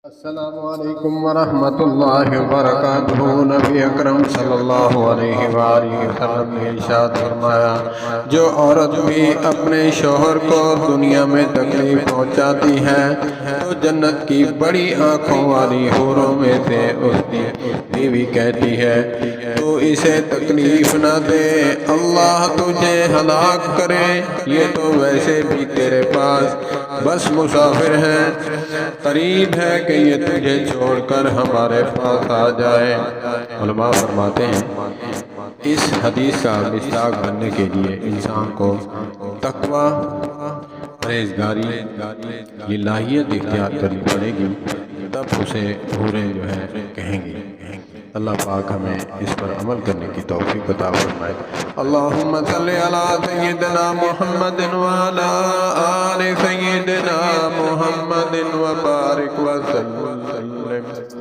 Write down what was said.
السلام علیکم ورحمۃ اللہ وبرکاتہ۔ نبی اکرم صلی اللہ علیہ وآلہ وسلم نے ارشاد فرمایا، جو عورت بھی اپنے شوہر کو دنیا میں تکلیف پہنچاتی ہے تو جنت کی بڑی آنکھوں والی حوروں میں سے اس کی بیوی کہتی ہے، تو اسے تکلیف نہ دے، اللہ تجھے ہلاک کرے، یہ تو ویسے بھی تیرے پاس بس مسافر ہے، قریب ہے کہ یہ تجھے چھوڑ کر ہمارے پاس آ جائے۔ علماء فرماتے ہیں اس حدیث کا مصداق بننے کے لیے انسان کو تقوی، پرہیزگاری، للہیت اختیار کرنی پڑے گی، تب اسے حوریں جو ہے کہیں گی۔ اللہ پاک ہمیں اس پر عمل کرنے کی توفیق عطا فرمائے۔ اللہم صلی علی سیدنا محمد وعلی آل سیدنا محمد وبارک وسلم۔